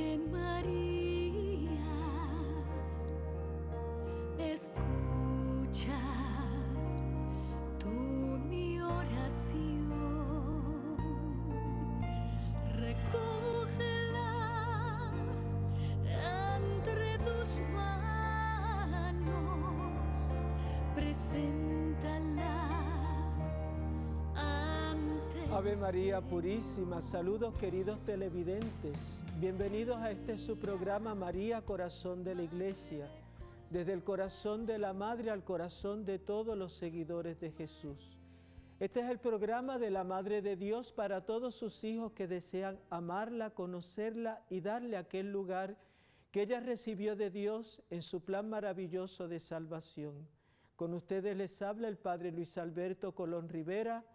Virgen María, escucha tú mi oración, recógela entre tus manos, preséntala ante Ave María Purísima, saludos queridos televidentes, bienvenidos a este su programa María, Corazón de la Iglesia, desde el corazón de la Madre al corazón de todos los seguidores de Jesús. Este es el programa de la Madre de Dios para todos sus hijos que desean amarla, conocerla y darle aquel lugar que ella recibió de Dios en su plan maravilloso de salvación. Con ustedes les habla el Padre Luis Alberto Colón Rivera,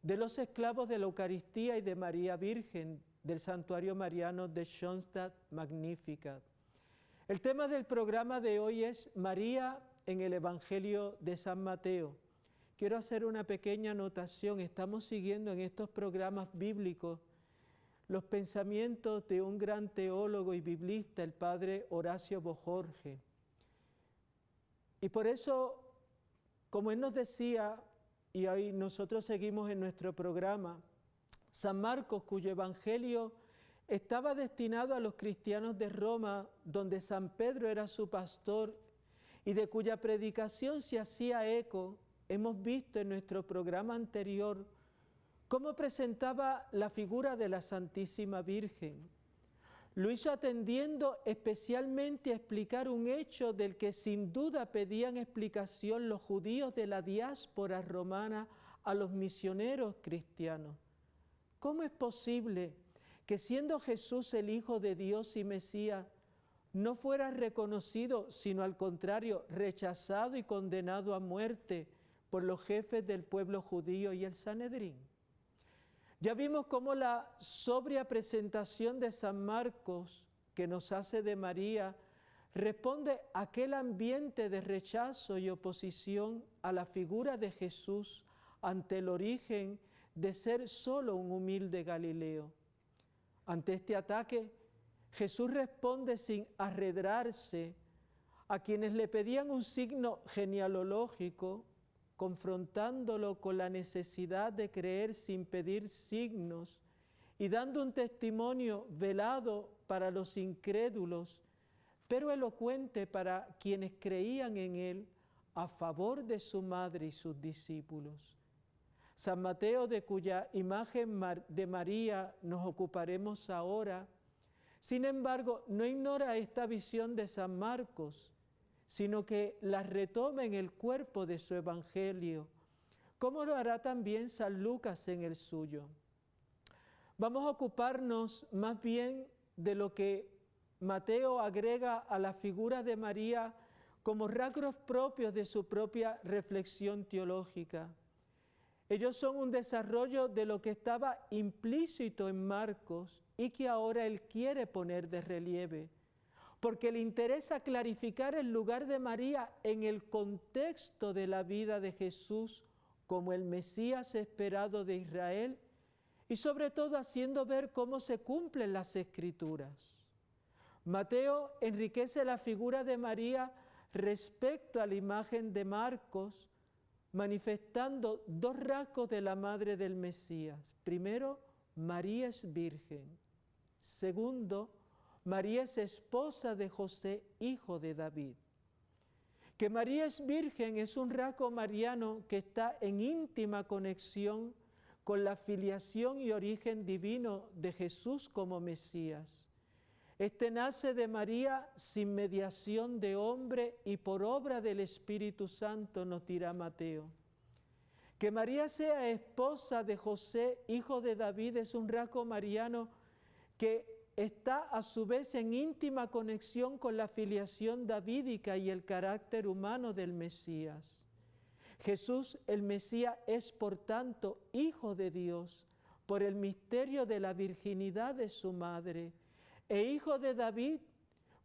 de los esclavos de la Eucaristía y de María Virgen, del Santuario Mariano de Schoenstatt Magnificat. El tema del programa de hoy es María en el Evangelio de San Mateo. Quiero hacer una pequeña anotación. Estamos siguiendo en estos programas bíblicos los pensamientos de un gran teólogo y biblista, el padre Horacio Bojorge. Y por eso, como él nos decía, y hoy nosotros seguimos en nuestro programa, San Marcos, cuyo evangelio estaba destinado a los cristianos de Roma, donde San Pedro era su pastor y de cuya predicación se hacía eco, hemos visto en nuestro programa anterior cómo presentaba la figura de la Santísima Virgen. Lo hizo atendiendo especialmente a explicar un hecho del que sin duda pedían explicación los judíos de la diáspora romana a los misioneros cristianos. ¿Cómo es posible que siendo Jesús el Hijo de Dios y Mesías, no fuera reconocido, sino al contrario, rechazado y condenado a muerte por los jefes del pueblo judío y el Sanedrín? Ya vimos cómo la sobria presentación de San Marcos que nos hace de María responde a aquel ambiente de rechazo y oposición a la figura de Jesús ante el origen de ser solo un humilde Galileo. Ante este ataque, Jesús responde sin arredrarse a quienes le pedían un signo genealógico, confrontándolo con la necesidad de creer sin pedir signos y dando un testimonio velado para los incrédulos, pero elocuente para quienes creían en él a favor de su madre y sus discípulos. San Mateo, de cuya imagen de María nos ocuparemos ahora, sin embargo, no ignora esta visión de San Marcos, sino que la retoma en el cuerpo de su Evangelio, como lo hará también San Lucas en el suyo. Vamos a ocuparnos más bien de lo que Mateo agrega a la figura de María como rasgos propios de su propia reflexión teológica. Ellos son un desarrollo de lo que estaba implícito en Marcos y que ahora él quiere poner de relieve, porque le interesa clarificar el lugar de María en el contexto de la vida de Jesús como el Mesías esperado de Israel y sobre todo haciendo ver cómo se cumplen las Escrituras. Mateo enriquece la figura de María respecto a la imagen de Marcos, manifestando dos rasgos de la madre del Mesías. Primero, María es virgen. Segundo, María es esposa de José, hijo de David. Que María es virgen es un rasgo mariano que está en íntima conexión con la filiación y origen divino de Jesús como Mesías. Este nace de María sin mediación de hombre y por obra del Espíritu Santo, nos dirá Mateo. Que María sea esposa de José, hijo de David, es un rasgo mariano que está a su vez en íntima conexión con la filiación davídica y el carácter humano del Mesías. Jesús, el Mesías, es por tanto Hijo de Dios por el misterio de la virginidad de su madre, e hijo de David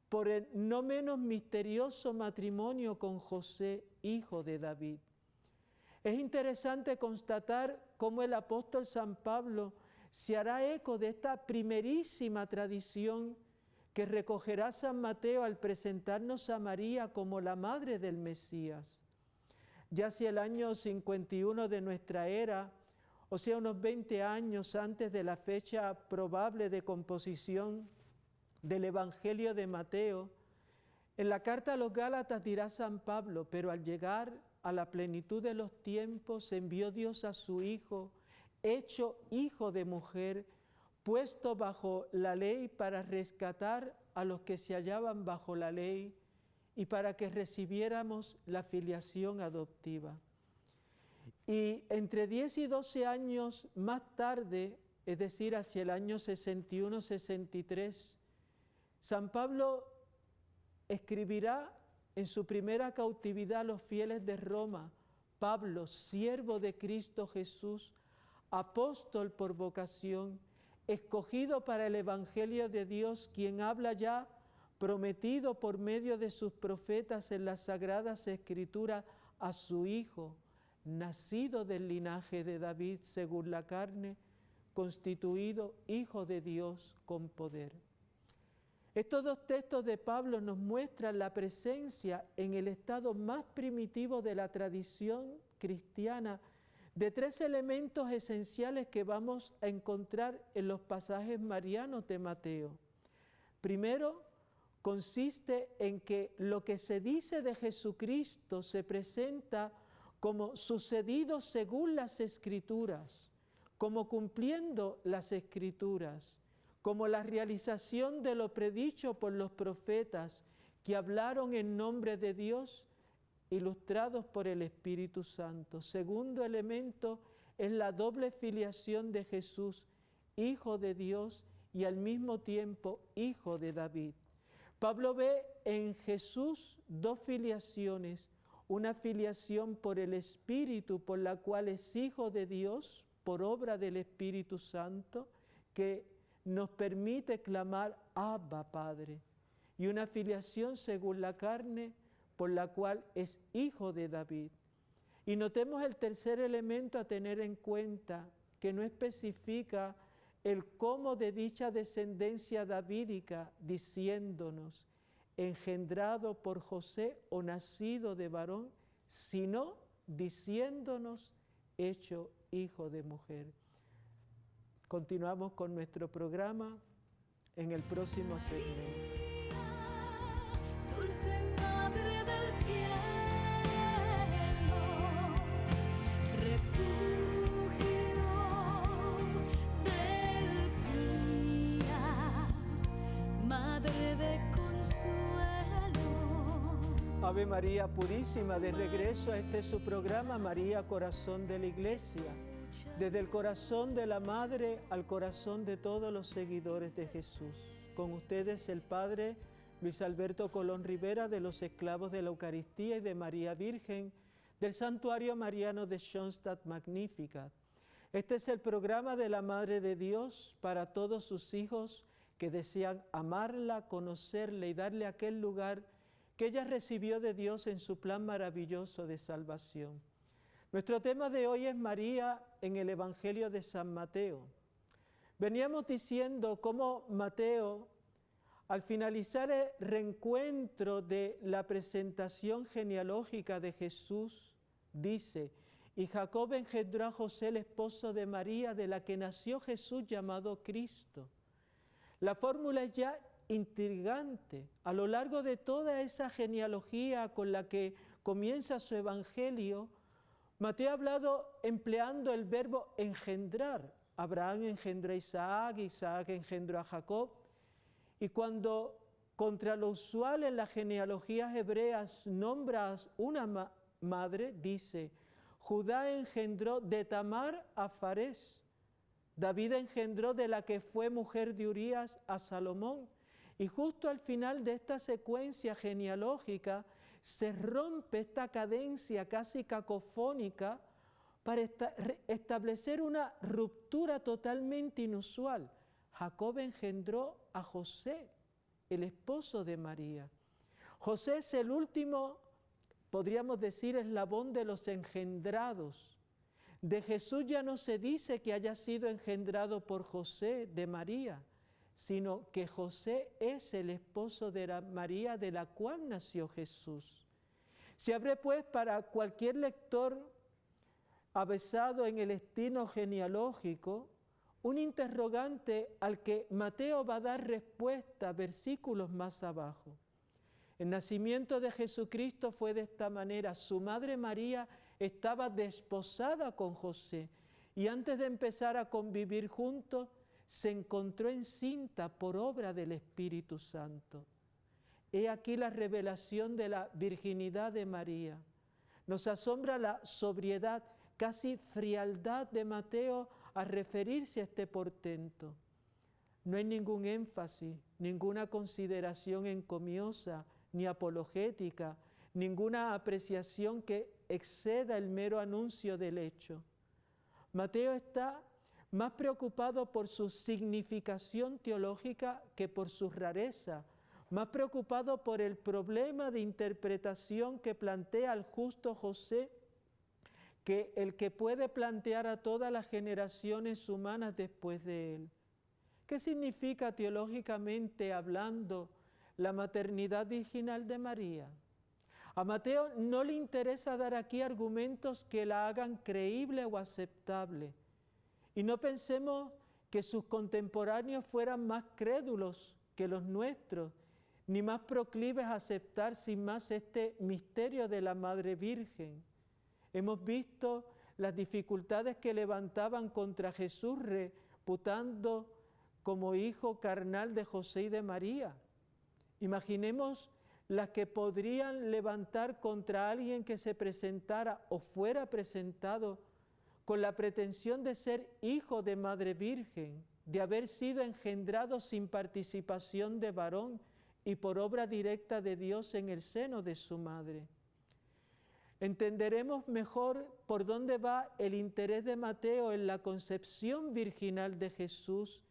por el no menos misterioso matrimonio con José, hijo de David. Es interesante constatar cómo el apóstol San Pablo se hará eco de esta primerísima tradición que recogerá San Mateo al presentarnos a María como la madre del Mesías. Ya hacia el año 51 de nuestra era, o sea, unos 20 años antes de la fecha probable de composición del Evangelio de Mateo, en la carta a los Gálatas dirá San Pablo: pero al llegar a la plenitud de los tiempos envió Dios a su Hijo, hecho hijo de mujer, puesto bajo la ley para rescatar a los que se hallaban bajo la ley y para que recibiéramos la filiación adoptiva. Y entre 10 y 12 años más tarde, es decir, hacia el año 61-63, San Pablo escribirá en su primera cautividad a los fieles de Roma: Pablo, siervo de Cristo Jesús, apóstol por vocación, escogido para el Evangelio de Dios, quien habla ya, prometido por medio de sus profetas en las Sagradas Escrituras, a su Hijo, nacido del linaje de David según la carne, constituido Hijo de Dios con poder. Estos dos textos de Pablo nos muestran la presencia en el estado más primitivo de la tradición cristiana de tres elementos esenciales que vamos a encontrar en los pasajes marianos de Mateo. Primero, consiste en que lo que se dice de Jesucristo se presenta como sucedido según las Escrituras, como cumpliendo las Escrituras, como la realización de lo predicho por los profetas que hablaron en nombre de Dios, ilustrados por el Espíritu Santo. Segundo elemento es la doble filiación de Jesús, Hijo de Dios y al mismo tiempo Hijo de David. Pablo ve en Jesús dos filiaciones: una filiación por el Espíritu, por la cual es Hijo de Dios, por obra del Espíritu Santo, que nos permite clamar Abba, Padre, y una filiación según la carne, por la cual es Hijo de David. Y notemos el tercer elemento a tener en cuenta, que no especifica el cómo de dicha descendencia davídica, diciéndonos engendrado por José o nacido de varón, sino diciéndonos hecho hijo de mujer. Continuamos con nuestro programa en el próximo segmento. Dulce Madre del Cielo, refugio del día, Madre de consuelo. Ave María Purísima, de regreso a este su programa María, Corazón de la Iglesia. Desde el corazón de la Madre al corazón de todos los seguidores de Jesús. Con ustedes el Padre Luis Alberto Colón Rivera, de los Esclavos de la Eucaristía y de María Virgen, del Santuario Mariano de Schoenstatt Magnificat. Este es el programa de la Madre de Dios para todos sus hijos que desean amarla, conocerla y darle aquel lugar que ella recibió de Dios en su plan maravilloso de salvación. Nuestro tema de hoy es María en el Evangelio de San Mateo. Veníamos diciendo cómo Mateo, al finalizar el reencuentro de la presentación genealógica de Jesús, dice: y Jacob engendró a José, el esposo de María, de la que nació Jesús llamado Cristo. La fórmula es ya intrigante. A lo largo de toda esa genealogía con la que comienza su Evangelio, Mateo ha hablado empleando el verbo engendrar. Abraham engendró a Isaac, Isaac engendró a Jacob. Y cuando, contra lo usual en las genealogías hebreas, nombras una madre, dice: Judá engendró de Tamar a Farés. David engendró de la que fue mujer de Urías a Salomón. Y justo al final de esta secuencia genealógica se rompe esta cadencia casi cacofónica para establecer una ruptura totalmente inusual. Jacob engendró a José, el esposo de María. José es el último, podríamos decir, eslabón de los engendrados. De Jesús ya no se dice que haya sido engendrado por José de María, sino que José es el esposo de María de la cual nació Jesús. Se abre pues para cualquier lector avesado en el estilo genealógico un interrogante al que Mateo va a dar respuesta versículos más abajo. El nacimiento de Jesucristo fue de esta manera. Su madre María estaba desposada con José y antes de empezar a convivir juntos, se encontró encinta por obra del Espíritu Santo. He aquí la revelación de la virginidad de María. Nos asombra la sobriedad, casi frialdad de Mateo a referirse a este portento. No hay ningún énfasis, ninguna consideración encomiosa, ni apologética, ninguna apreciación que exceda el mero anuncio del hecho. Mateo está más preocupado por su significación teológica que por su rareza, más preocupado por el problema de interpretación que plantea el justo José que el que puede plantear a todas las generaciones humanas después de él. ¿Qué significa teológicamente hablando la maternidad virginal de María? A Mateo no le interesa dar aquí argumentos que la hagan creíble o aceptable. Y no pensemos que sus contemporáneos fueran más crédulos que los nuestros, ni más proclives a aceptar sin más este misterio de la Madre Virgen. Hemos visto las dificultades que levantaban contra Jesús, reputando como hijo carnal de José y de María. Imaginemos las que podrían levantar contra alguien que se presentara o fuera presentado con la pretensión de ser hijo de Madre Virgen, de haber sido engendrado sin participación de varón y por obra directa de Dios en el seno de su madre. Entenderemos mejor por dónde va el interés de Mateo en la concepción virginal de Jesús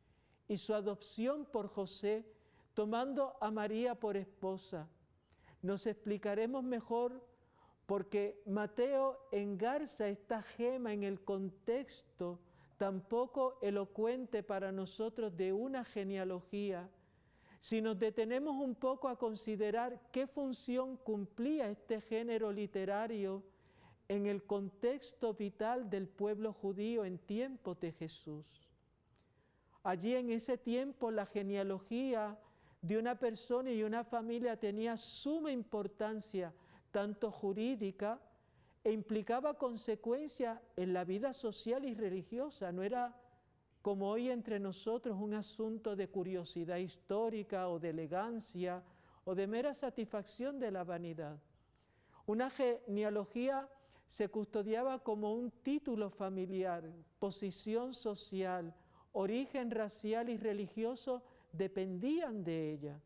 y su adopción por José, tomando a María por esposa. Nos explicaremos mejor porque Mateo engarza esta gema en el contexto tan poco elocuente para nosotros de una genealogía. Si nos detenemos un poco a considerar qué función cumplía este género literario en el contexto vital del pueblo judío en tiempos de Jesús. Allí en ese tiempo la genealogía de una persona y una familia tenía suma importancia, tanto jurídica, e implicaba consecuencias en la vida social y religiosa. No era como hoy entre nosotros un asunto de curiosidad histórica o de elegancia o de mera satisfacción de la vanidad. Una genealogía se custodiaba como un título familiar, posición social, origen racial y religioso dependían de ella.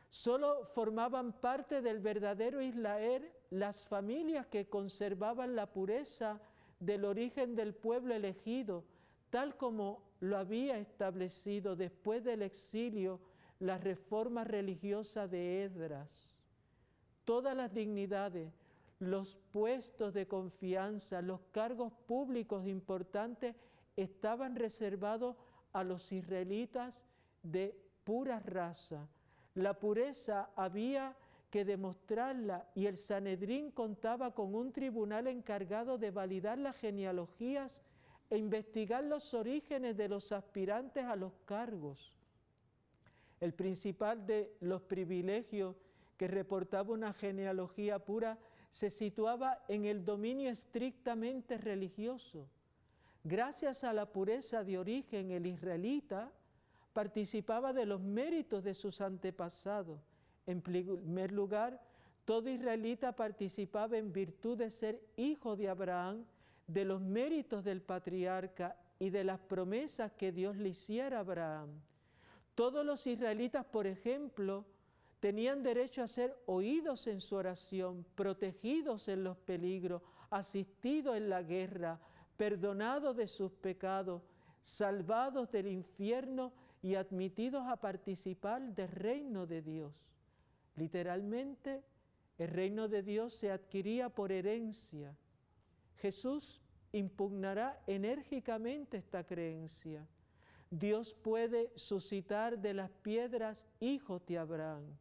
Solo formaban parte del verdadero Israel las familias que conservaban la pureza del origen del pueblo elegido, tal como lo había establecido después del exilio la reforma religiosa de Esdras. Todas las dignidades, los puestos de confianza, los cargos públicos importantes estaban reservados a los israelitas de pura raza. La pureza había que demostrarla y el Sanedrín contaba con un tribunal encargado de validar las genealogías e investigar los orígenes de los aspirantes a los cargos. El principal de los privilegios que reportaba una genealogía pura se situaba en el dominio estrictamente religioso. Gracias a la pureza de origen, el israelita participaba de los méritos de sus antepasados. En primer lugar, todo israelita participaba en virtud de ser hijo de Abraham, de los méritos del patriarca y de las promesas que Dios le hiciera a Abraham. Todos los israelitas, por ejemplo, tenían derecho a ser oídos en su oración, protegidos en los peligros, asistidos en la guerra, perdonados de sus pecados, salvados del infierno y admitidos a participar del reino de Dios. Literalmente, el reino de Dios se adquiría por herencia. Jesús impugnará enérgicamente esta creencia. Dios puede suscitar de las piedras hijos de Abraham.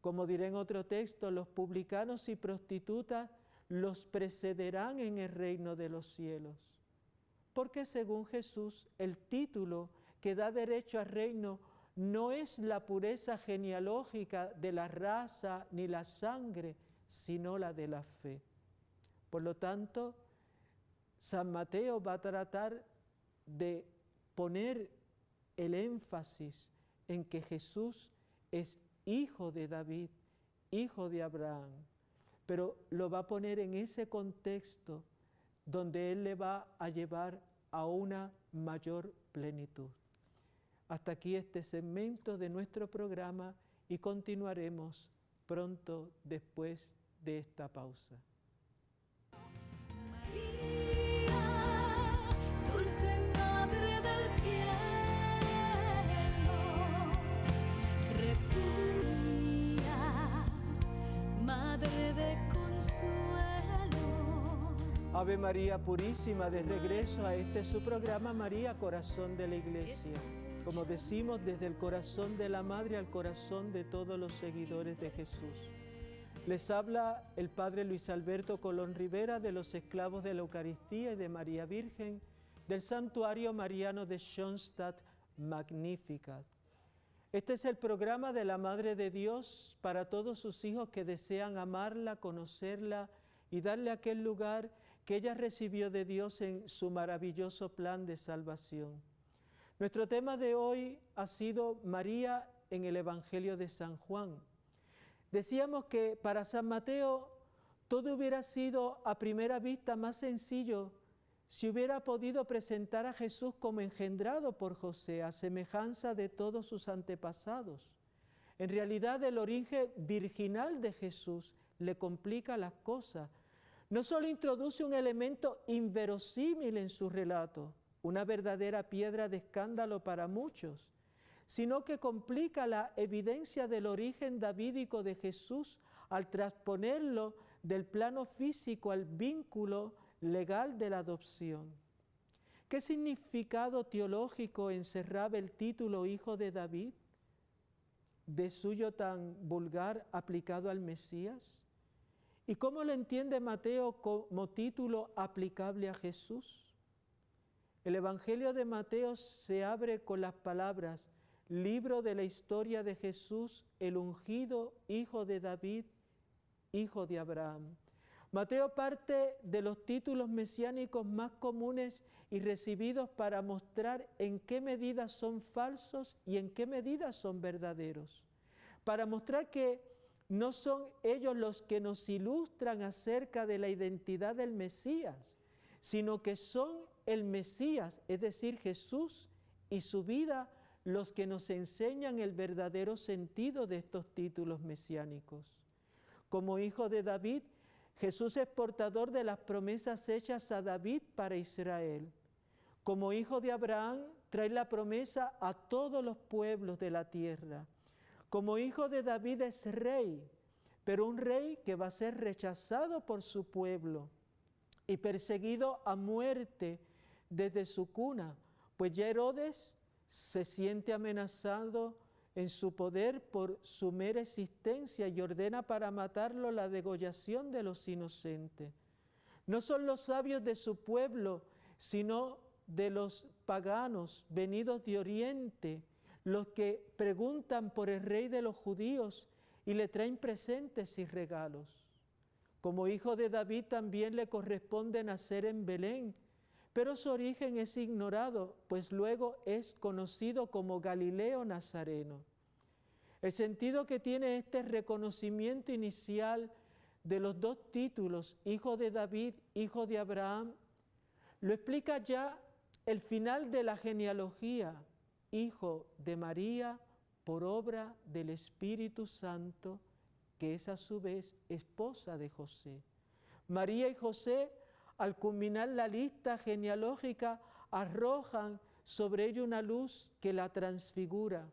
Como diré en otro texto, los publicanos y prostitutas los precederán en el reino de los cielos. Porque según Jesús, el título que da derecho al reino no es la pureza genealógica de la raza ni la sangre, sino la de la fe. Por lo tanto, San Mateo va a tratar de poner el énfasis en que Jesús es hijo de David, hijo de Abraham, pero lo va a poner en ese contexto donde Él le va a llevar a una mayor plenitud. Hasta aquí este segmento de nuestro programa y continuaremos pronto después de esta pausa. María, dulce Madre del cielo, refugio, Madre de consuelo. Ave María Purísima, de regreso a este su programa María, Corazón de la Iglesia. Como decimos, desde el corazón de la Madre al corazón de todos los seguidores de Jesús. Les habla el Padre Luis Alberto Colón Rivera de los Esclavos de la Eucaristía y de María Virgen del Santuario Mariano de Schoenstatt Magnificat. Este es el programa de la Madre de Dios para todos sus hijos que desean amarla, conocerla y darle aquel lugar que ella recibió de Dios en su maravilloso plan de salvación. Nuestro tema de hoy ha sido María en el Evangelio de San Juan. Decíamos que para San Mateo todo hubiera sido a primera vista más sencillo si hubiera podido presentar a Jesús como engendrado por José, a semejanza de todos sus antepasados. En realidad el origen virginal de Jesús le complica las cosas. No solo introduce un elemento inverosímil en su relato, una verdadera piedra de escándalo para muchos, sino que complica la evidencia del origen davídico de Jesús al transponerlo del plano físico al vínculo legal de la adopción. ¿Qué significado teológico encerraba el título Hijo de David, de suyo tan vulgar aplicado al Mesías? ¿Y cómo lo entiende Mateo como título aplicable a Jesús? El Evangelio de Mateo se abre con las palabras: libro de la historia de Jesús, el ungido Hijo de David, Hijo de Abraham. Mateo parte de los títulos mesiánicos más comunes y recibidos para mostrar en qué medida son falsos y en qué medida son verdaderos. Para mostrar que no son ellos los que nos ilustran acerca de la identidad del Mesías, sino que son el Mesías, es decir, Jesús y su vida, los que nos enseñan el verdadero sentido de estos títulos mesiánicos. Como hijo de David, Jesús es portador de las promesas hechas a David para Israel. Como hijo de Abraham, trae la promesa a todos los pueblos de la tierra. Como hijo de David es rey, pero un rey que va a ser rechazado por su pueblo y perseguido a muerte desde su cuna, pues ya Herodes se siente amenazado en su poder por su mera existencia y ordena para matarlo la degollación de los inocentes. No son los sabios de su pueblo, sino de los paganos venidos de Oriente, los que preguntan por el rey de los judíos y le traen presentes y regalos. Como hijo de David también le corresponde nacer en Belén, pero su origen es ignorado, pues luego es conocido como Galileo Nazareno. El sentido que tiene este reconocimiento inicial de los dos títulos, hijo de David, hijo de Abraham, lo explica ya el final de la genealogía, hijo de María por obra del Espíritu Santo, que es a su vez esposa de José. María y José, al culminar la lista genealógica, arrojan sobre ella una luz que la transfigura.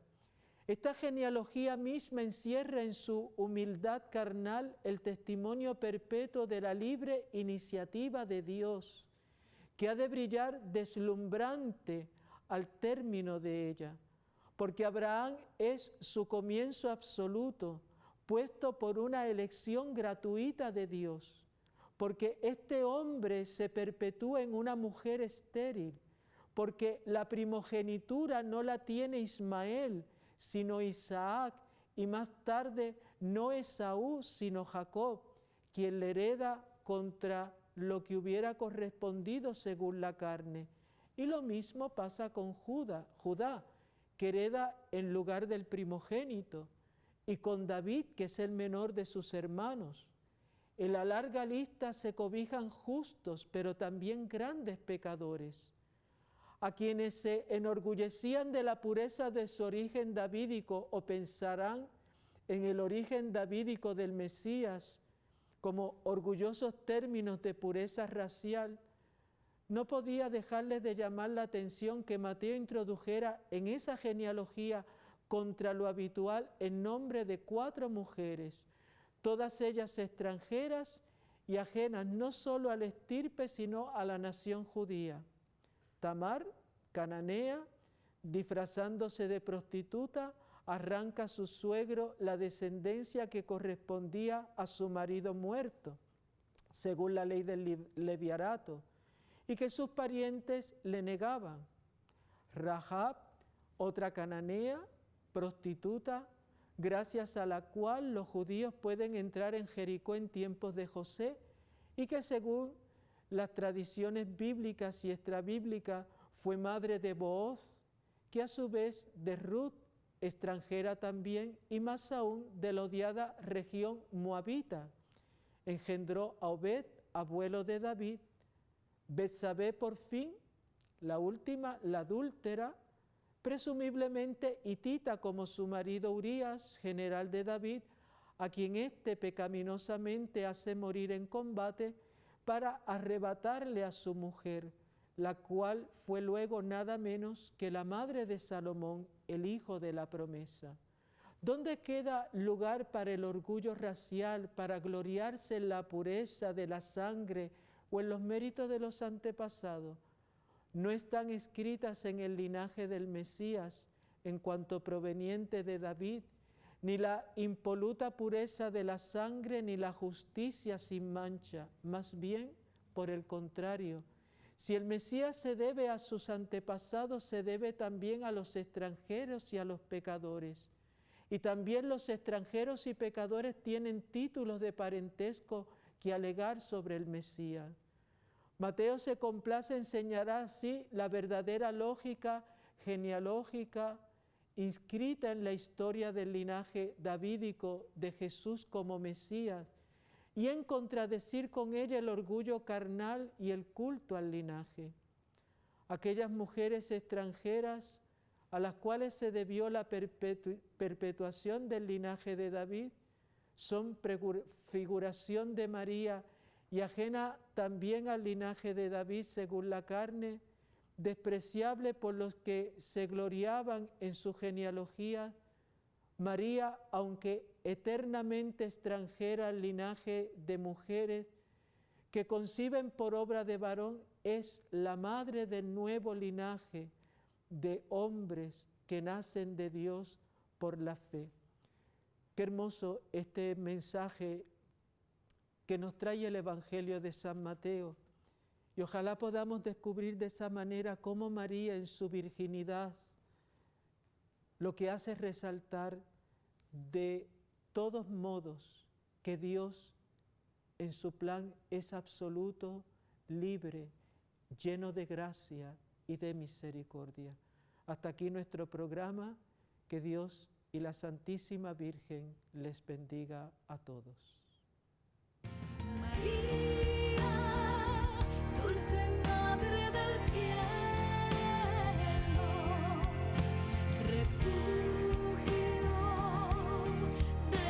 Esta genealogía misma encierra en su humildad carnal el testimonio perpetuo de la libre iniciativa de Dios, que ha de brillar deslumbrante al término de ella, porque Abraham es su comienzo absoluto, puesto por una elección gratuita de Dios, porque este hombre se perpetúa en una mujer estéril, porque la primogenitura no la tiene Ismael, sino Isaac, y más tarde no Esaú, sino Jacob, quien le hereda contra lo que hubiera correspondido según la carne. Y lo mismo pasa con Judá, que hereda en lugar del primogénito, y con David, que es el menor de sus hermanos. En la larga lista se cobijan justos, pero también grandes pecadores. A quienes se enorgullecían de la pureza de su origen davídico o pensarán en el origen davídico del Mesías como orgullosos términos de pureza racial, no podía dejarles de llamar la atención que Mateo introdujera en esa genealogía contra lo habitual el nombre de 4 mujeres, todas ellas extranjeras y ajenas no solo al estirpe, sino a la nación judía. Tamar, cananea, disfrazándose de prostituta, arranca a su suegro la descendencia que correspondía a su marido muerto, según la ley del leviarato, y que sus parientes le negaban. Rahab, otra cananea, prostituta, gracias a la cual los judíos pueden entrar en Jericó en tiempos de José, y que según las tradiciones bíblicas y extrabíblicas fue madre de Booz, que a su vez de Ruth, extranjera también, y más aún de la odiada región moabita. Engendró a Obed, abuelo de David. Betsabé, por fin, la última, la adúltera, presumiblemente hitita como su marido Urías, general de David, a quien éste pecaminosamente hace morir en combate para arrebatarle a su mujer, la cual fue luego nada menos que la madre de Salomón, el hijo de la promesa. ¿Dónde queda lugar para el orgullo racial, para gloriarse en la pureza de la sangre o en los méritos de los antepasados? No están escritas en el linaje del Mesías, en cuanto proveniente de David, ni la impoluta pureza de la sangre, ni la justicia sin mancha. Más bien, por el contrario, si el Mesías se debe a sus antepasados, se debe también a los extranjeros y a los pecadores. Y también los extranjeros y pecadores tienen títulos de parentesco que alegar sobre el Mesías. Mateo se complace en señalar así la verdadera lógica genealógica inscrita en la historia del linaje davídico de Jesús como Mesías, y en contradecir con ella el orgullo carnal y el culto al linaje. Aquellas mujeres extranjeras a las cuales se debió la perpetuación del linaje de David son prefiguración de María y ajena también al linaje de David según la carne, despreciable por los que se gloriaban en su genealogía. María, aunque eternamente extranjera al linaje de mujeres que conciben por obra de varón, es la madre del nuevo linaje de hombres que nacen de Dios por la fe. Qué hermoso este mensaje que nos trae el Evangelio de San Mateo. Y ojalá podamos descubrir de esa manera cómo María en su virginidad lo que hace resaltar de todos modos que Dios en su plan es absoluto, libre, lleno de gracia y de misericordia. Hasta aquí nuestro programa. Que Dios y la Santísima Virgen les bendiga a todos. María.